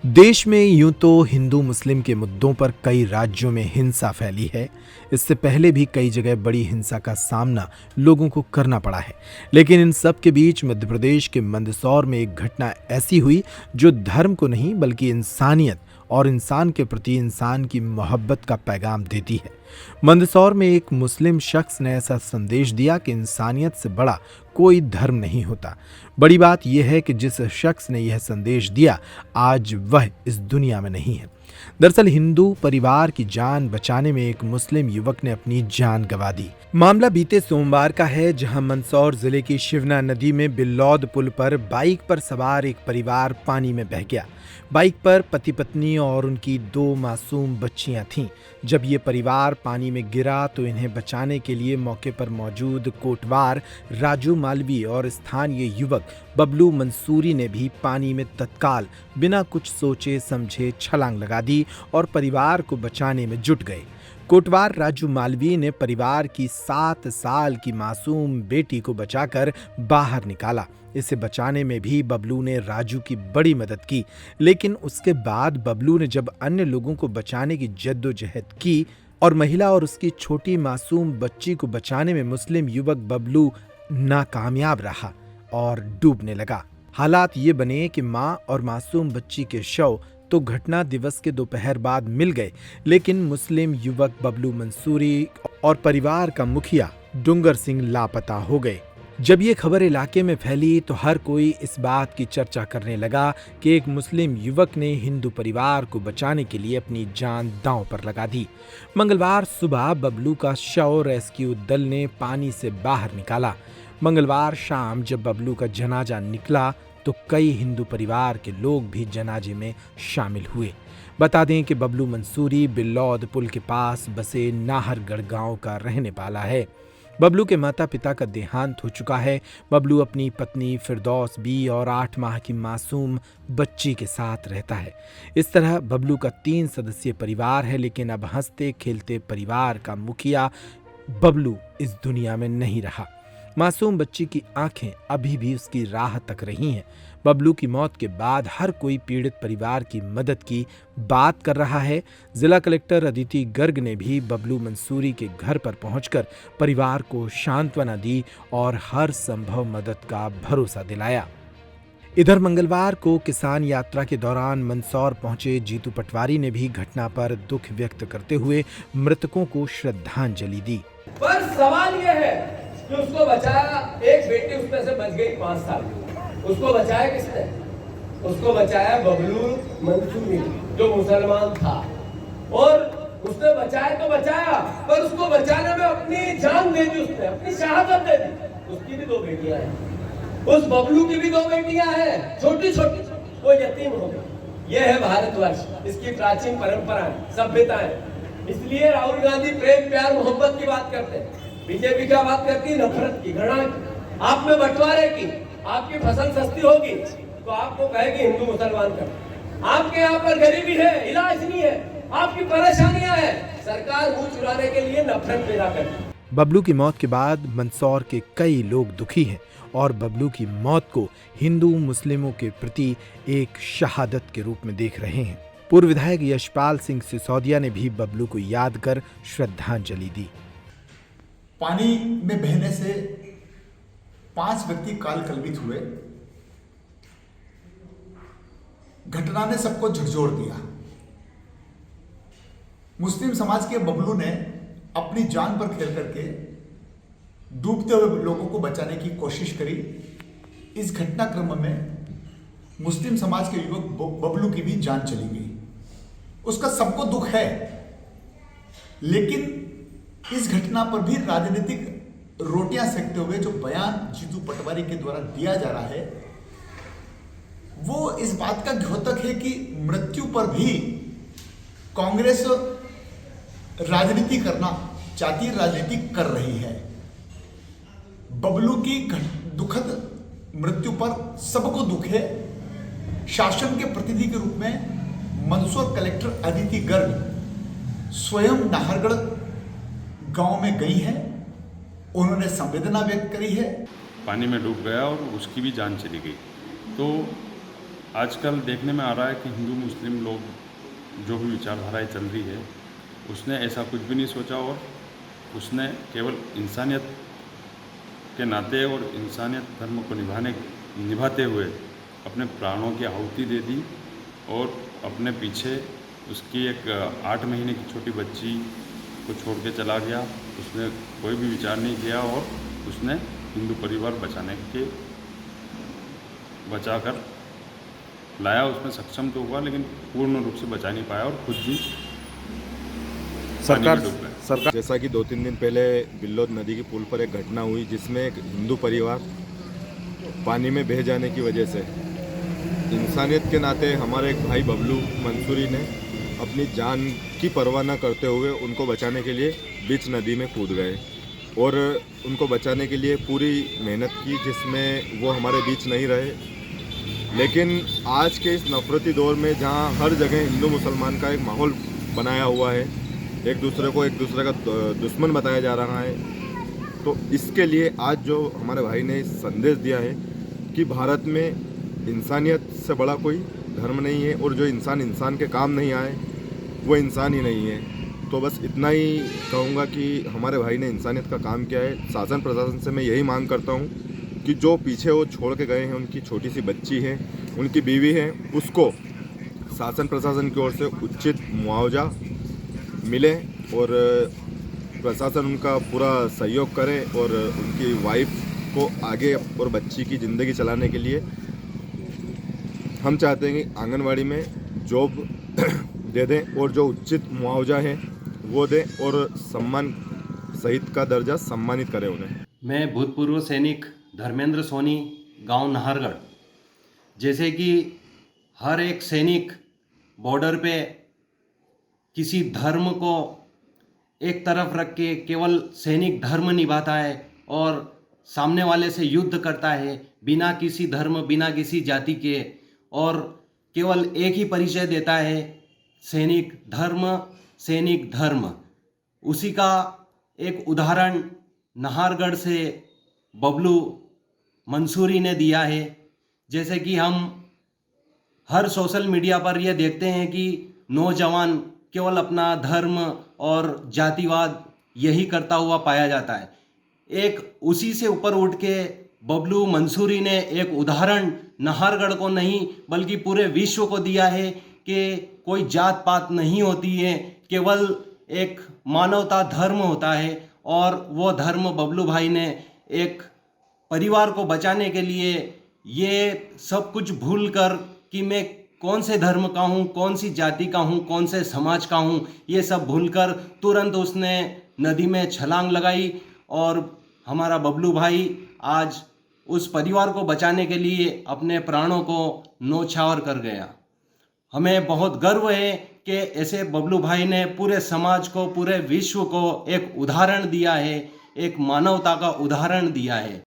देश में यूं तो हिंदू मुस्लिम के मुद्दों पर कई राज्यों में हिंसा फैली है। इससे पहले भी कई जगह बड़ी हिंसा का सामना लोगों को करना पड़ा है। लेकिन इन सब के बीच मध्य प्रदेश के मंदसौर में एक घटना ऐसी हुई जो धर्म को नहीं बल्कि इंसानियत और इंसान के प्रति इंसान की मोहब्बत का पैगाम देती है। मंदसौर में एक मुस्लिम शख्स ने ऐसा संदेश दिया कि इंसानियत से बड़ा कोई धर्म नहीं होता। बड़ी बात यह है कि जिस शख्स ने यह संदेश दिया आज वह इस दुनिया में नहीं है। दरअसल हिंदू परिवार की जान बचाने में एक मुस्लिम युवक ने अपनी जान गंवा दी। मामला बीते सोमवार का है, जहां मंदसौर जिले की शिवना नदी में बिल्लौद पुल पर बाइक पर सवार एक परिवार पानी में बह गया। बाइक पर पति पत्नी और उनकी 2 मासूम बच्चियां थीं। जब ये परिवार पानी में गिरा तो इन्हें बचाने के लिए मौके पर मौजूद कोटवार राजू मालवी और स्थानीय युवक बबलू मंसूरी ने भी पानी में तत्काल बिना कुछ सोचे समझे छलांग लगा दी और परिवार को बचाने में जुट गए। कोटवार राजू मालवी ने परिवार की 7 साल की मासूम बेटी को बचाकर बाहर निकाला। इसे बचाने में भी बबलू ने राजू की बड़ी मदद की। लेकिन उसके बाद बबलू ने जब अन्य लोगों को बचाने की जद्दोजहद की और महिला और उसकी छोटी मासूम बच्ची को बचाने में मुस्लिम युवक बबलू नाकामयाब रहा और डूबने लगा। हालात ये बने कि मां और मासूम बच्ची के शव तो घटना दिवस के दोपहर बाद मिल गए, लेकिन मुस्लिम युवक बबलू मंसूरी और परिवार का मुखिया डूंगर सिंह लापता हो गए। जब ये खबर इलाके में फैली तो हर कोई इस बात की चर्चा करने लगा कि एक मुस्लिम युवक ने हिंदू परिवार को बचाने के लिए अपनी जान दांव पर लगा दी। मंगलवार सुबह बबलू का शव रेस्क्यू दल ने पानी से बाहर निकाला। मंगलवार शाम जब बबलू का जनाजा निकला तो कई हिंदू परिवार के लोग भी जनाजे में शामिल हुए। बता दें कि बबलू मंसूरी बिल्लौद पुल के पास बसे नाहरगढ़ गांव का रहने वाला है। बबलू के माता पिता का देहांत हो चुका है। बबलू अपनी पत्नी फिरदौस बी और 8 माह की मासूम बच्ची के साथ रहता है। इस तरह बबलू का 3 सदस्यीय परिवार है, लेकिन अब हंसते खेलते परिवार का मुखिया बबलू इस दुनिया में नहीं रहा। मासूम बच्ची की आंखें अभी भी उसकी राह तक रही हैं। बबलू की मौत के बाद हर कोई पीड़ित परिवार की मदद की बात कर रहा है। जिला कलेक्टर अदिति गर्ग ने भी बबलू मंसूरी के घर पर पहुंचकर परिवार को सांत्वना दी और हर संभव मदद का भरोसा दिलाया। इधर मंगलवार को किसान यात्रा के दौरान मंदसौर पहुंचे जीतू पटवारी ने भी घटना पर दुख व्यक्त करते हुए मृतकों को श्रद्धांजलि दी। पर सवाल यह है कि उसको बचाया, एक बेटी उसमें से बच गई 5 साल की। उसको बचाया किसने? उसको बचाया बबलू मंसूरी, जो मुसलमान था। और उसने बचाया तो बचाया, पर उसको बचाने में अपनी जान दे दी, उसने अपनी शहादत दे दी। उसकी भी 2 बेटियां हैं, उस बबलू की भी 2 बेटियां हैं, छोटी छोटी, वो यतीम हो गई। ये है भारतवर्ष, इसकी प्राचीन परंपराएं, सभ्यताएं। इसलिए राहुल गांधी प्रेम प्यार मोहब्बत की बात करते हैं, बीजेपी क्या बात करती है? नफरत की, घृणा की, आप में बंटवारे की। आपकी फसल सस्ती होगी तो आपको कहेगी हिंदू मुसलमान कर। आपके यहाँ पर गरीबी है, इलाज नहीं है, आपकी परेशानियां हैं, सरकार मुंह चुराने के लिए नफरत पैदा करती। बबलू की मौत के बाद मंदसौर के कई लोग दुखी हैं और बबलू की मौत को हिंदू मुस्लिमों के प्रति एक शहादत के रूप में देख रहे हैं। पूर्व विधायक यशपाल सिंह सिसोदिया ने भी बबलू को याद कर श्रद्धांजलि दी। पानी में बहने से 5 व्यक्ति काल कलवित हुए। घटना ने सबको झकझोर दिया। मुस्लिम समाज के बबलू ने अपनी जान पर खेल करके डूबते हुए लोगों को बचाने की कोशिश करी। इस घटनाक्रम में मुस्लिम समाज के युवक बबलू की भी जान चली गई। उसका सबको दुख है, लेकिन इस घटना पर भी राजनीतिक रोटियां सेकते हुए जो बयान जीतू पटवारी के द्वारा दिया जा रहा है, वो इस बात का द्योतक है कि मृत्यु पर भी कांग्रेस राजनीति करना चाहती, राजनीति कर रही है। बबलू की दुखद मृत्यु पर सबको दुख है। शासन के प्रतिनिधि के रूप में मंदसौर कलेक्टर अदिति गर्ग स्वयं नाहरगढ़ गांव में गई हैं। उन्होंने संवेदना व्यक्त करी है। पानी में डूब गया और उसकी भी जान चली गई। तो आजकल देखने में आ रहा है कि हिंदू मुस्लिम लोग जो भी विचारधाराएं चल रही है, उसने ऐसा कुछ भी नहीं सोचा और उसने केवल इंसानियत के नाते और इंसानियत धर्म को निभाते हुए अपने प्राणों की आहुति दे दी और अपने पीछे उसकी एक 8 महीने की छोटी बच्ची को छोड़ के चला गया। उसने कोई भी विचार नहीं किया और उसने हिंदू परिवार बचाकर लाया। उसमें सक्षम तो हुआ लेकिन पूर्ण रूप से बचा नहीं पाया और खुद भी पानी में डूब गया। जैसा कि 2-3 दिन पहले बिल्लोद नदी की पुल पर एक घटना हुई जिसमें एक हिंदू परिवार पानी में बह जाने की वजह से इंसानियत के नाते हमारे एक भाई बबलू मंसूरी ने अपनी जान की परवाह न करते हुए उनको बचाने के लिए बीच नदी में कूद गए और उनको बचाने के लिए पूरी मेहनत की, जिसमें वो हमारे बीच नहीं रहे। लेकिन आज के इस नफरती दौर में जहां हर जगह हिंदू मुसलमान का एक माहौल बनाया हुआ है, एक दूसरे का दुश्मन बताया जा रहा है, तो इसके लिए आज जो हमारे भाई ने संदेश दिया है कि भारत में इंसानियत से बड़ा कोई धर्म नहीं है और जो इंसान के काम नहीं आए वो इंसान ही नहीं है। तो बस इतना ही कहूँगा कि हमारे भाई ने इंसानियत का काम किया है। शासन प्रशासन से मैं यही मांग करता हूँ कि जो पीछे वो छोड़ के गए हैं, उनकी छोटी सी बच्ची है, उनकी बीवी है, उसको शासन प्रशासन की ओर से उचित मुआवजा मिले और प्रशासन उनका पूरा सहयोग करे और उनकी वाइफ को आगे और बच्ची की ज़िंदगी चलाने के लिए हम चाहते हैं कि आंगनवाड़ी में जॉब दे दें और जो उचित मुआवजा है वो दें और सम्मान सहित का दर्जा सम्मानित करें उन्हें। मैं भूतपूर्व सैनिक धर्मेंद्र सोनी, गांव नाहरगढ़। जैसे कि हर एक सैनिक बॉर्डर पे किसी धर्म को एक तरफ रख के केवल सैनिक धर्म निभाता है और सामने वाले से युद्ध करता है बिना किसी धर्म, बिना किसी जाति के, और केवल एक ही परिचय देता है, सैनिक धर्म। उसी का एक उदाहरण नाहरगढ़ से बबलू मंसूरी ने दिया है। जैसे कि हम हर सोशल मीडिया पर यह देखते हैं कि नौजवान केवल अपना धर्म और जातिवाद यही करता हुआ पाया जाता है। एक उसी से ऊपर उठ के बबलू मंसूरी ने एक उदाहरण नाहरगढ़ को नहीं बल्कि पूरे विश्व को दिया है कि कोई जात पात नहीं होती है, केवल एक मानवता धर्म होता है। और वो धर्म बबलू भाई ने एक परिवार को बचाने के लिए ये सब कुछ भूल कर कि मैं कौन से धर्म का हूँ, कौन सी जाति का हूँ, कौन से समाज का हूँ, ये सब भूलकर तुरंत उसने नदी में छलांग लगाई और हमारा बबलू भाई आज उस परिवार को बचाने के लिए अपने प्राणों को न्यौछावर कर गया। हमें बहुत गर्व है कि ऐसे बबलू भाई ने पूरे समाज को, पूरे विश्व को एक उदाहरण दिया है, एक मानवता का उदाहरण दिया है।